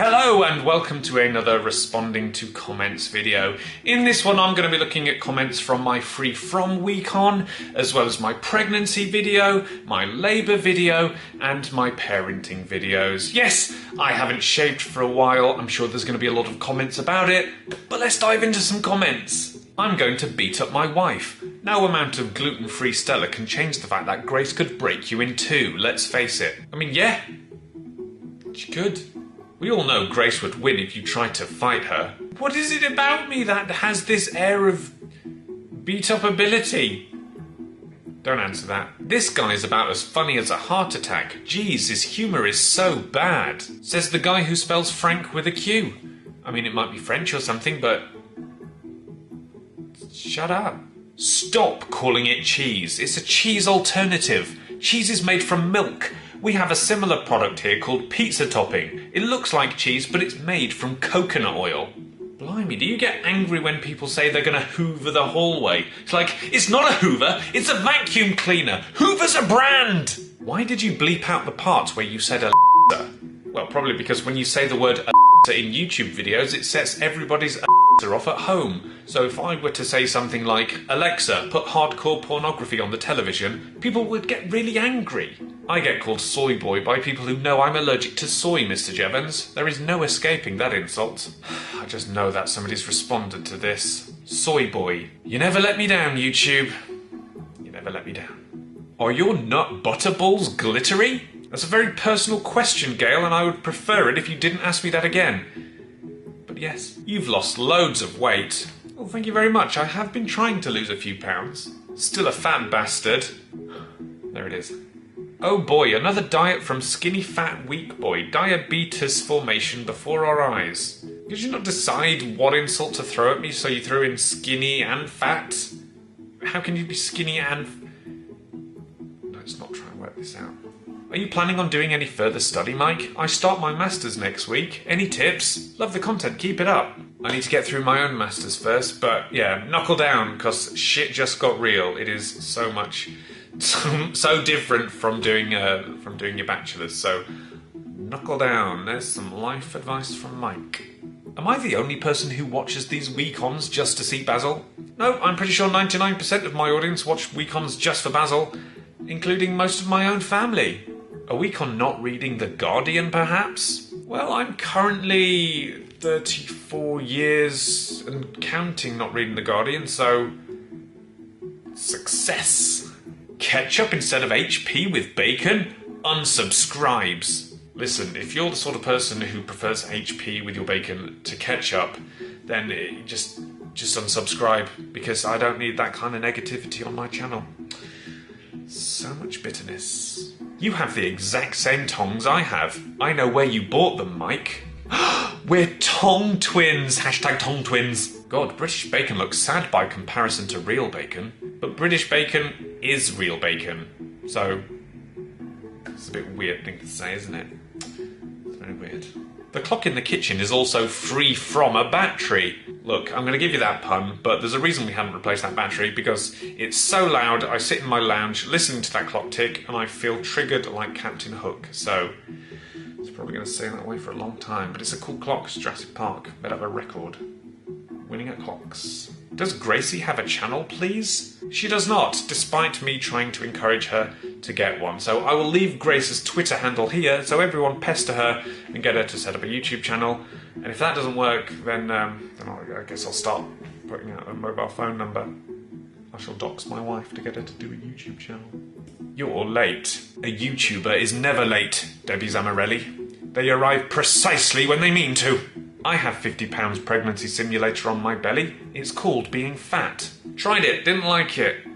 Hello and welcome to another responding to comments video. In this one I'm going to be looking at comments from my free from week on, as well as my pregnancy video, my labour video and my parenting videos. Yes, I haven't shaved for a while, I'm sure there's going to be a lot of comments about it, but let's dive into some comments. I'm going to beat up my wife. No amount of gluten-free Stella can change the fact that Grace could break you in two, let's face it. I mean, yeah, she could. We all know Grace would win if you tried to fight her. What is it about me that has this air of beat-up ability? Don't answer that. This guy is about as funny as a heart attack. Jeez, his humour is so bad. Says the guy who spells Frank with a Q. I mean, it might be French or something, but... shut up. Stop calling it cheese. It's a cheese alternative. Cheese is made from milk. We have a similar product here called pizza topping. It looks like cheese, but it's made from coconut oil. Blimey, do you get angry when people say they're going to hoover the hallway? It's like, it's not a hoover, it's a vacuum cleaner. Hoover's a brand! Why did you bleep out the parts where you said Alexa? Well, probably because when you say the word Alexa in YouTube videos, it sets everybody's Alexa off at home. So if I were to say something like, Alexa, put hardcore pornography on the television, people would get really angry. I get called soy boy by people who know I'm allergic to soy, Mr. Jeavons. There is no escaping that insult. I just know that somebody's responded to this. Soy boy. You never let me down, YouTube. You never let me down. Are your nut butterballs glittery? That's a very personal question, Gail, and I would prefer it if you didn't ask me that again. But yes, you've lost loads of weight. Well, thank you very much. I have been trying to lose a few pounds. Still a fat bastard. There it is. Oh boy, another diet from skinny fat weak boy. Diabetes formation before our eyes. Did you not decide what insult to throw at me, so you threw in skinny and fat? How can you be skinny and... Let's not try and work this out. Are you planning on doing any further study, Mike? I start my masters next week. Any tips? Love the content, keep it up. I need to get through my own masters first, but yeah, knuckle down, cause shit just got real. It is so much... so different from doing your bachelor's, so knuckle down. There's some life advice from Mike. Am I the only person who watches these week-ons just to see Basil? No, I'm pretty sure 99% of my audience watch week-ons just for Basil, including most of my own family. A week-on not reading The Guardian, perhaps? Well, I'm currently 34 years and counting not reading The Guardian, so... success. Ketchup instead of HP with bacon? Unsubscribes. Listen, if you're the sort of person who prefers HP with your bacon to ketchup, then just unsubscribe, because I don't need that kind of negativity on my channel. So much bitterness. You have the exact same tongs I have. I know where you bought them, Mike. We're tong twins! Hashtag tong twins. God, British bacon looks sad by comparison to real bacon. But British bacon is real bacon. So, it's a bit weird thing to say, isn't it? It's very weird. The clock in the kitchen is also free from a battery. Look, I'm going to give you that pun, but there's a reason we haven't replaced that battery, because it's so loud, I sit in my lounge listening to that clock tick, and I feel triggered like Captain Hook. So, it's probably going to stay that way for a long time, but it's a cool clock, it's Jurassic Park. Better have a record. Winning at clocks. Does Gracie have a channel, please? She does not, despite me trying to encourage her to get one. So I will leave Grace's Twitter handle here, so everyone pester her and get her to set up a YouTube channel. And if that doesn't work, then I guess I'll start putting out a mobile phone number. I shall dox my wife to get her to do a YouTube channel. You're late. A YouTuber is never late, Debbie Zamarelli. They arrive precisely when they mean to. I have 50 pounds pregnancy simulator on my belly. It's called being fat. Tried it, didn't like it.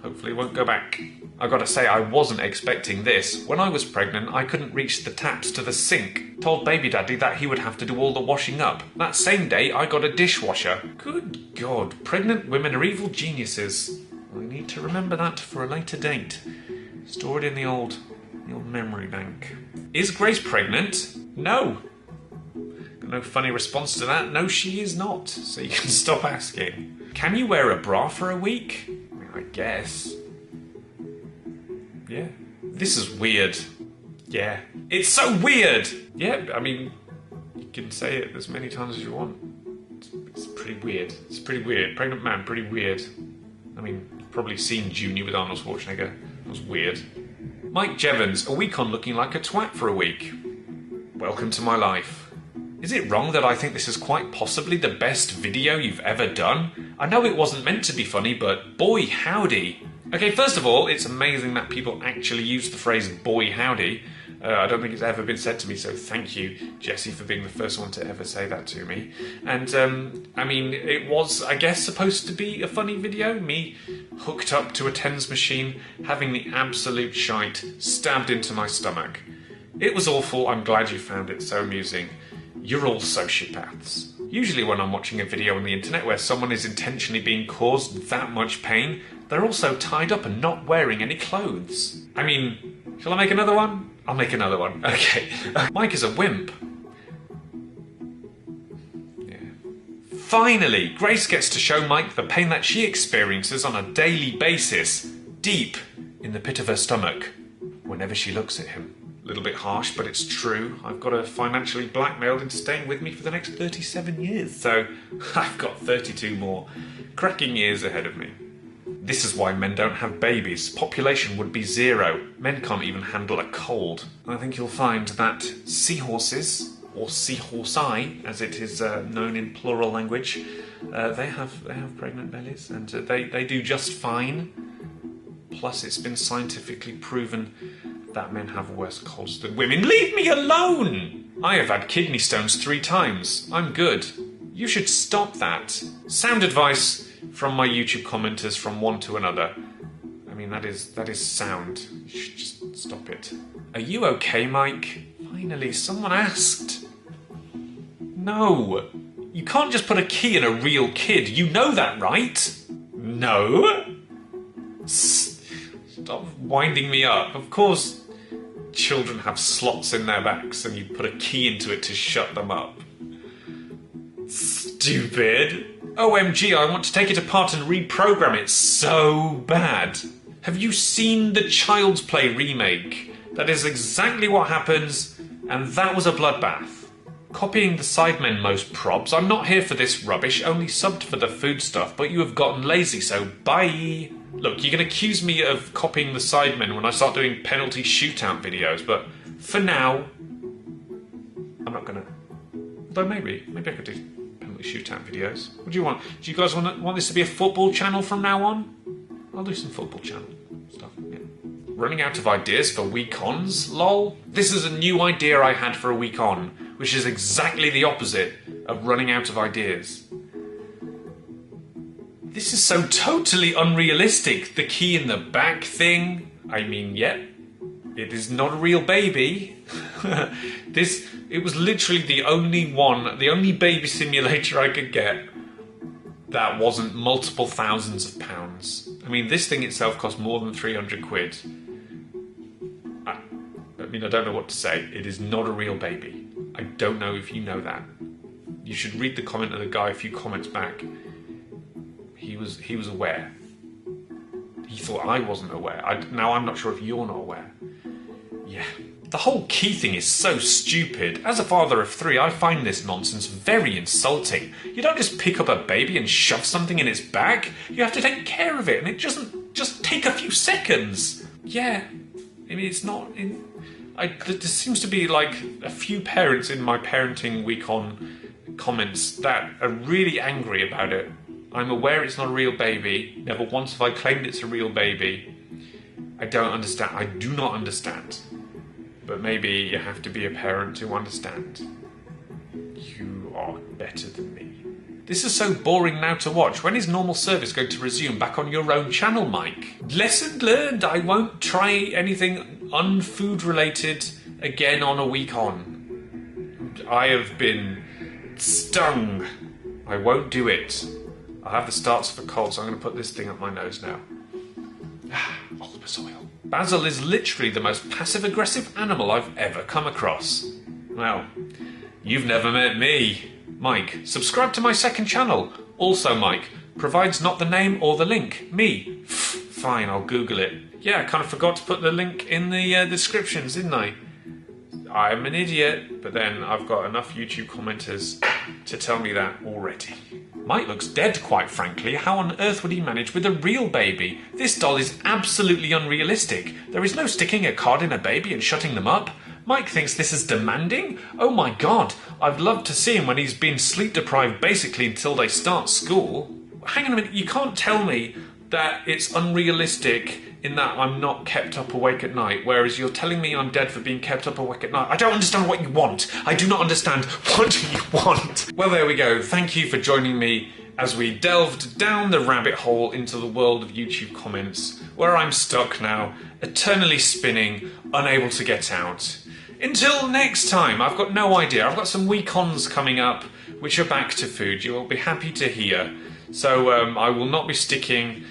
Hopefully it won't go back. I gotta say, I wasn't expecting this. When I was pregnant, I couldn't reach the taps to the sink. Told baby daddy that he would have to do all the washing up. That same day, I got a dishwasher. Good God, pregnant women are evil geniuses. I need to remember that for a later date. Store it in the old memory bank. Is Grace pregnant? No. No funny response to that. No, she is not. So you can stop asking. Can you wear a bra for a week? I guess. Yeah. This is weird. Yeah. It's so weird! Yeah, I mean, You can say it as many times as you want. It's pretty weird. It's pretty weird. Pregnant man, pretty weird. I mean, you've probably seen Junior with Arnold Schwarzenegger. That was weird. Mike Jeavons, a week on looking like a twat for a week. Welcome to my life. Is it wrong that I think this is quite possibly the best video you've ever done? I know it wasn't meant to be funny, but boy howdy. Okay, first of all, it's amazing that people actually use the phrase boy howdy. I don't think it's ever been said to me, so thank you, Jesse, for being the first one to ever say that to me. And, I mean, it was, I guess, supposed to be a funny video. Me hooked up to a TENS machine, having the absolute shite stabbed into my stomach. It was awful. I'm glad you found it so amusing. You're all sociopaths. Usually when I'm watching a video on the internet where someone is intentionally being caused that much pain, they're also tied up and not wearing any clothes. I mean, shall I make another one? I'll make another one. Okay. Mike is a wimp. Yeah. Finally, Grace gets to show Mike the pain that she experiences on a daily basis, deep in the pit of her stomach, whenever she looks at him. A little bit harsh, but it's true. I've got her financially blackmailed into staying with me for the next 37 years, so I've got 32 more cracking years ahead of me. This is why men don't have babies. Population would be 0. Men can't even handle a cold. I think you'll find that seahorses, or seahorsi, as it is known in plural language, they have pregnant bellies, and they do just fine. Plus, it's been scientifically proven that men have worse colds than women. Leave me alone! I have had kidney stones 3 times. I'm good. You should stop that. Sound advice from my YouTube commenters from one to another. I mean, that is sound. You should just stop it. Are you okay, Mike? Finally, someone asked. No. You can't just put a key in a real kid. You know that, right? No. Stop winding me up. Of course, children have slots in their backs and you put a key into it to shut them up. Stupid. OMG, I want to take it apart and reprogram it so bad. Have you seen the Child's Play remake? That is exactly what happens, and that was a bloodbath. Copying the Sidemen most probs. I'm not here for this rubbish, only subbed for the food stuff, but you have gotten lazy, so bye. Look, you can accuse me of copying the Sidemen when I start doing penalty shootout videos, but for now, I'm not gonna. Though maybe I could do penalty shootout videos. What do you want? Do you guys want this to be a football channel from now on? I'll do some football channel stuff. Yeah. Running out of ideas for week-ons? Lol. This is a new idea I had for a week on, which is exactly the opposite of running out of ideas. This is so totally unrealistic. The key in the back thing. I mean, yeah, it is not a real baby. It was literally the only baby simulator I could get that wasn't multiple thousands of pounds. I mean, this thing itself cost more than 300 quid. I mean, I don't know what to say. It is not a real baby. I don't know if you know that. You should read the comment of the guy a few comments back. He was aware. He thought I wasn't aware. Now I'm not sure if you're not aware. Yeah. The whole key thing is so stupid. As a father of 3, I find this nonsense very insulting. You don't just pick up a baby and shove something in its back. You have to take care of it, and it doesn't just take a few seconds. Yeah. I mean, it's not... there seems to be, like, a few parents in my parenting week on comments that are really angry about it. I'm aware it's not a real baby. Never once have I claimed it's a real baby. I don't understand. I do not understand. But maybe you have to be a parent to understand. You are better than me. This is so boring now to watch. When is normal service going to resume back on your own channel, Mike? Lesson learned. I won't try anything unfood related again on a week on. I have been stung. I won't do it. I have the starts of a cold, so I'm going to put this thing up my nose now. Oliver's oil. Basil is literally the most passive-aggressive animal I've ever come across. Well, you've never met me. Mike, subscribe to my second channel. Also, Mike, provides not the name or the link. Me. Fine, I'll Google it. Yeah, I kind of forgot to put the link in the descriptions, didn't I? I'm an idiot, but then I've got enough YouTube commenters to tell me that already. Mike looks dead, quite frankly. How on earth would he manage with a real baby? This doll is absolutely unrealistic. There is no sticking a card in a baby and shutting them up. Mike thinks this is demanding? Oh my god, I'd love to see him when he's been sleep deprived basically until they start school. Hang on a minute, you can't tell me that it's unrealistic in that I'm not kept up awake at night, whereas you're telling me I'm dead for being kept up awake at night. I don't understand what you want. I do not understand what you want. Well, there we go. Thank you for joining me as we delved down the rabbit hole into the world of YouTube comments, where I'm stuck now, eternally spinning, unable to get out. Until next time, I've got no idea. I've got some week-ons coming up, which are back to food. You will be happy to hear. So I will not be sticking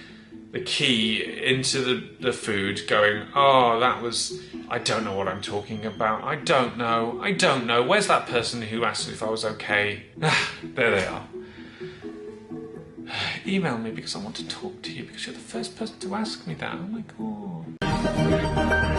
the key into the food going, oh, that was... I don't know what I'm talking about. I don't know. Where's that person who asked if I was okay? There they are. Email me because I want to talk to you, because you're the first person to ask me that. Oh my god.